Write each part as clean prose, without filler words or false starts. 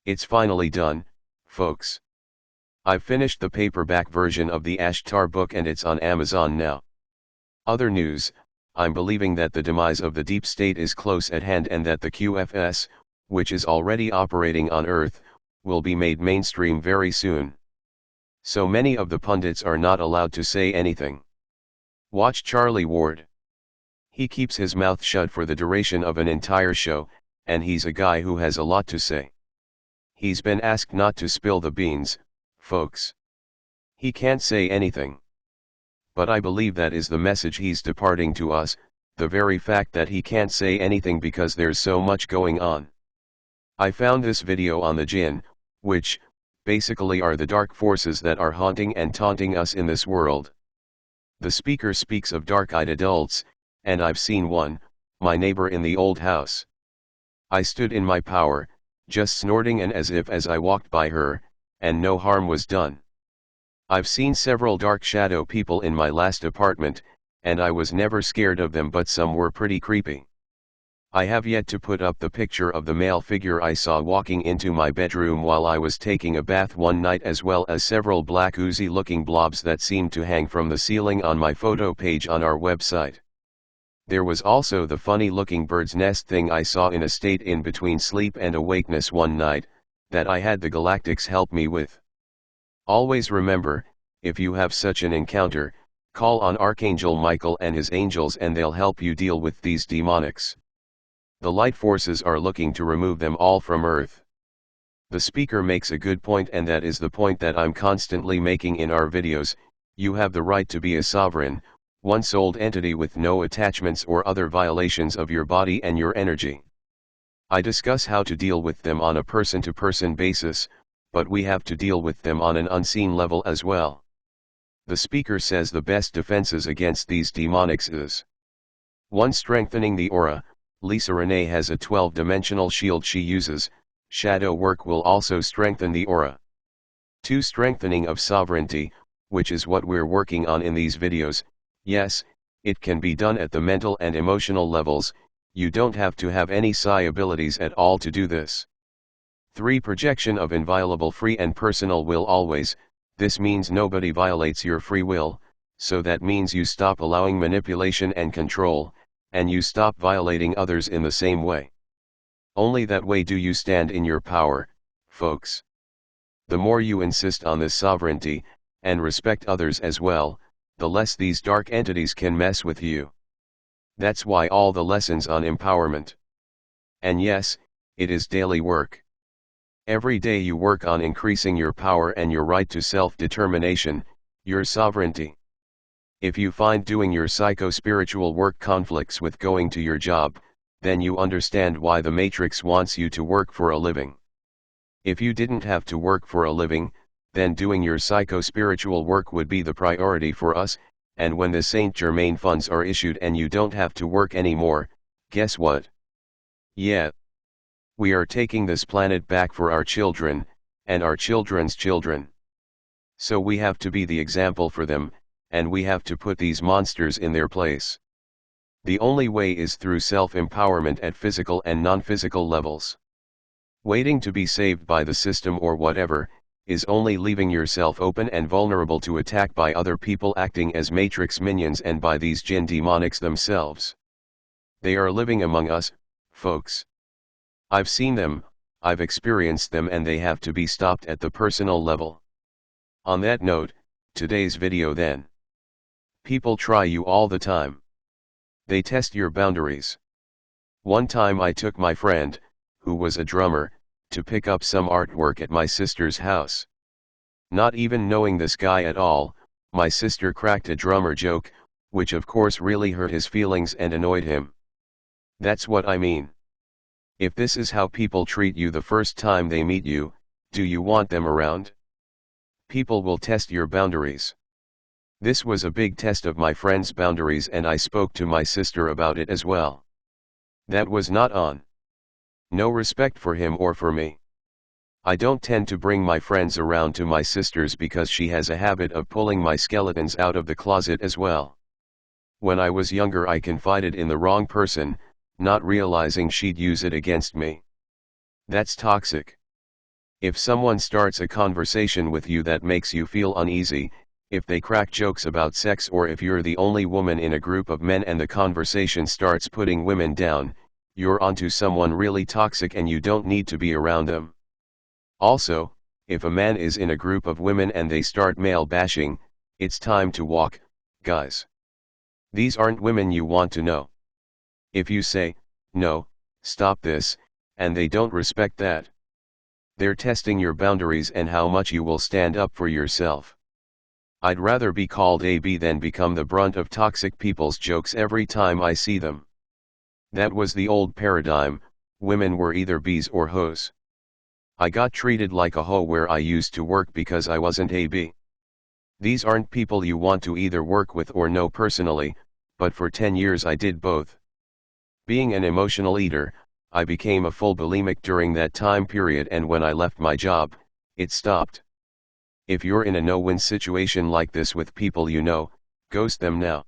It's finally done, folks. I've finished the paperback version of the Ashtar book and it's on Amazon now. Other news, I'm believing that the demise of the deep state is close at hand and that the QFS, which is already operating on Earth, will be made mainstream very soon. So many of the pundits are not allowed to say anything. Watch Charlie Ward. He keeps his mouth shut for the duration of an entire show, and he's a guy who has a lot to say. He's been asked not to spill the beans, folks. He can't say anything. But I believe that is the message he's departing to us, the very fact that he can't say anything because there's so much going on. I found this video on the jinn, which, basically are the dark forces that are haunting and taunting us in this world. The speaker speaks of dark-eyed adults, and I've seen one, my neighbor in the old house. I stood in my power, just snorting and as I walked by her, and no harm was done. I've seen several dark shadow people in my last apartment, and I was never scared of them, but some were pretty creepy. I have yet to put up the picture of the male figure I saw walking into my bedroom while I was taking a bath one night, as well as several black oozy looking blobs that seemed to hang from the ceiling on my photo page on our website. There was also the funny looking bird's nest thing I saw in a state in between sleep and awakeness one night, that I had the Galactics help me with. Always remember, if you have such an encounter, call on Archangel Michael and his angels and they'll help you deal with these demonics. The light forces are looking to remove them all from Earth. The speaker makes a good point, and that is the point that I'm constantly making in our videos. You have the right to be a sovereign, one-souled entity with no attachments or other violations of your body and your energy. I discuss how to deal with them on a person-to-person basis, but we have to deal with them on an unseen level as well. The speaker says the best defenses against these demonics is 1. Strengthening the aura. Lisa Renee has a 12-dimensional shield she uses. Shadow work will also strengthen the aura. 2. Strengthening of sovereignty, which is what we're working on in these videos. Yes, it can be done at the mental and emotional levels. You don't have to have any psi abilities at all to do this. 3. Projection of inviolable free and personal will always. This means nobody violates your free will, so that means you stop allowing manipulation and control, and you stop violating others in the same way. Only that way do you stand in your power, folks. The more you insist on this sovereignty, and respect others as well, the less these dark entities can mess with you. That's why all the lessons on empowerment. And yes, it is daily work. Every day you work on increasing your power and your right to self-determination, your sovereignty. If you find doing your psycho-spiritual work conflicts with going to your job, then you understand why the Matrix wants you to work for a living. If you didn't have to work for a living, then doing your psycho-spiritual work would be the priority for us, and when the Saint Germaine funds are issued and you don't have to work anymore, guess what? Yeah. We are taking this planet back for our children, and our children's children. So we have to be the example for them, and we have to put these monsters in their place. The only way is through self-empowerment at physical and non-physical levels. Waiting to be saved by the system or whatever, is only leaving yourself open and vulnerable to attack by other people acting as Matrix minions and by these jinn demonics themselves. They are living among us, folks. I've seen them, I've experienced them, and they have to be stopped at the personal level. On that note, today's video then. People try you all the time. They test your boundaries. One time I took my friend, who was a drummer, to pick up some artwork at my sister's house. Not even knowing this guy at all, my sister cracked a drummer joke, which of course really hurt his feelings and annoyed him. That's what I mean. If this is how people treat you the first time they meet you, do you want them around? People will test your boundaries. This was a big test of my friend's boundaries, and I spoke to my sister about it as well. That was not on. No respect for him or for me. I don't tend to bring my friends around to my sister's because she has a habit of pulling my skeletons out of the closet as well. When I was younger I confided in the wrong person, not realizing she'd use it against me. That's toxic. If someone starts a conversation with you that makes you feel uneasy, if they crack jokes about sex, or if you're the only woman in a group of men and the conversation starts putting women down, you're onto someone really toxic and you don't need to be around them. Also, if a man is in a group of women and they start male bashing, it's time to walk, guys. These aren't women you want to know. If you say, no, stop this, and they don't respect that, they're testing your boundaries and how much you will stand up for yourself. I'd rather be called a B than become the brunt of toxic people's jokes every time I see them. That was the old paradigm, women were either Bs or hoes. I got treated like a hoe where I used to work because I wasn't a B. These aren't people you want to either work with or know personally, but for 10 years I did both. Being an emotional eater, I became a full bulimic during that time period, and when I left my job, it stopped. If you're in a no-win situation like this with people you know, ghost them now.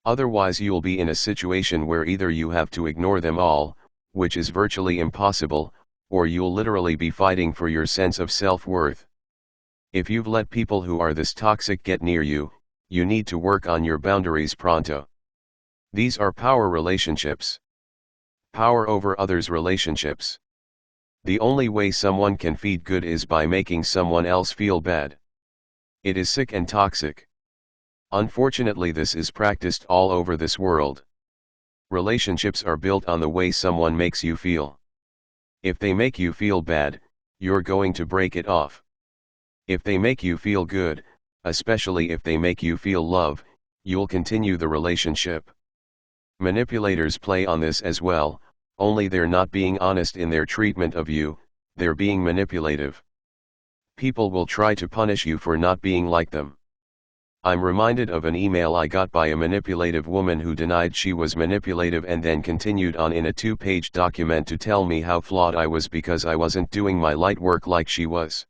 Otherwise you'll be in a situation where either you have to ignore them all, which is virtually impossible, or you'll literally be fighting for your sense of self-worth. If you've let people who are this toxic get near you, you need to work on your boundaries pronto. These are power relationships. Power over others relationships. The only way someone can feed good is by making someone else feel bad. It is sick and toxic. Unfortunately, this is practiced all over this world. Relationships are built on the way someone makes you feel. If they make you feel bad, you're going to break it off. If they make you feel good, especially if they make you feel love, you'll continue the relationship. Manipulators play on this as well, only they're not being honest in their treatment of you, they're being manipulative. People will try to punish you for not being like them. I'm reminded of an email I got by a manipulative woman who denied she was manipulative and then continued on in a 2-page document to tell me how flawed I was because I wasn't doing my light work like she was.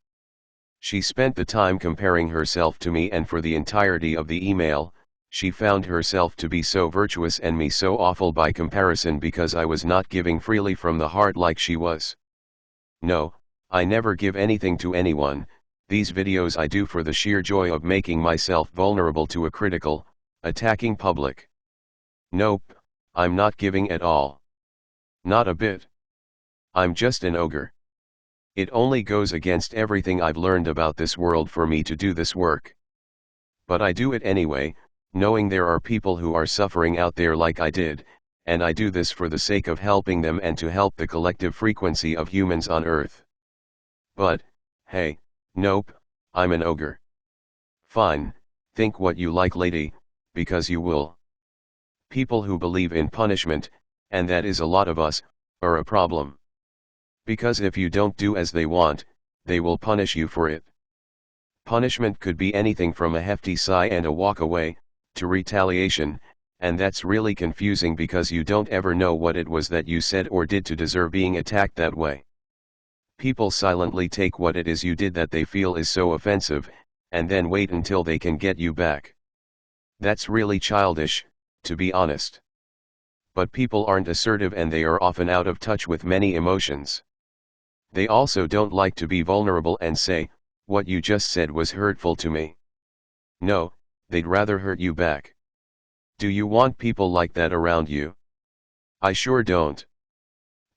She spent the time comparing herself to me, and for the entirety of the email, she found herself to be so virtuous and me so awful by comparison because I was not giving freely from the heart like she was. No, I never give anything to anyone. These videos I do for the sheer joy of making myself vulnerable to a critical, attacking public. Nope, I'm not giving at all. Not a bit. I'm just an ogre. It only goes against everything I've learned about this world for me to do this work. But I do it anyway, knowing there are people who are suffering out there like I did, and I do this for the sake of helping them and to help the collective frequency of humans on Earth. But, hey, nope, I'm an ogre. Fine, think what you like, lady, because you will. People who believe in punishment, and that is a lot of us, are a problem. Because if you don't do as they want, they will punish you for it. Punishment could be anything from a hefty sigh and a walk away, to retaliation, and that's really confusing because you don't ever know what it was that you said or did to deserve being attacked that way. People silently take what it is you did that they feel is so offensive, and then wait until they can get you back. That's really childish, to be honest. But people aren't assertive and they are often out of touch with many emotions. They also don't like to be vulnerable and say, "What you just said was hurtful to me." No, they'd rather hurt you back. Do you want people like that around you? I sure don't.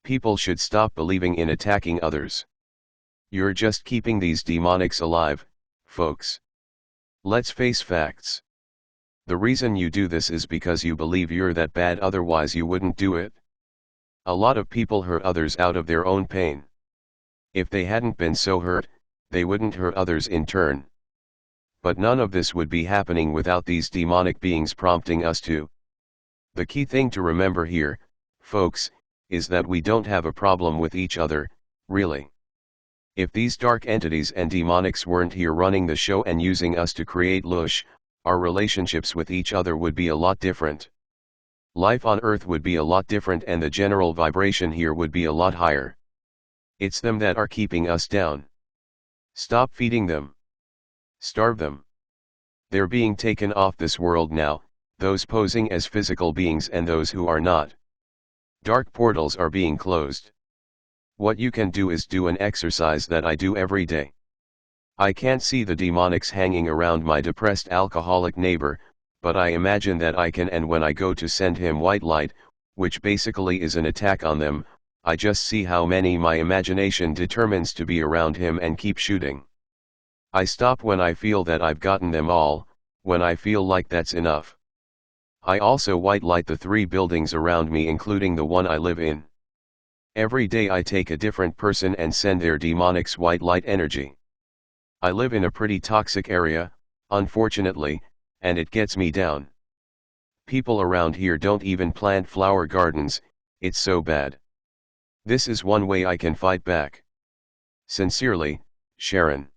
People should stop believing in attacking others. You're just keeping these demonics alive, folks. Let's face facts. The reason you do this is because you believe you're that bad, otherwise you wouldn't do it. A lot of people hurt others out of their own pain. If they hadn't been so hurt, they wouldn't hurt others in turn. But none of this would be happening without these demonic beings prompting us to. The key thing to remember here, folks, is that we don't have a problem with each other, really. If these dark entities and demonics weren't here running the show and using us to create lush, our relationships with each other would be a lot different. Life on Earth would be a lot different and the general vibration here would be a lot higher. It's them that are keeping us down. Stop feeding them. Starve them. They're being taken off this world now, those posing as physical beings and those who are not. Dark portals are being closed. What you can do is do an exercise that I do every day. I can't see the demonics hanging around my depressed alcoholic neighbor, but I imagine that I can, and when I go to send him white light, which basically is an attack on them, I just see how many my imagination determines to be around him and keep shooting. I stop when I feel that I've gotten them all, when I feel like that's enough. I also white light the 3 buildings around me, including the one I live in. Every day I take a different person and send their demonics white light energy. I live in a pretty toxic area, unfortunately, and it gets me down. People around here don't even plant flower gardens, it's so bad. This is one way I can fight back. Sincerely, Sheran.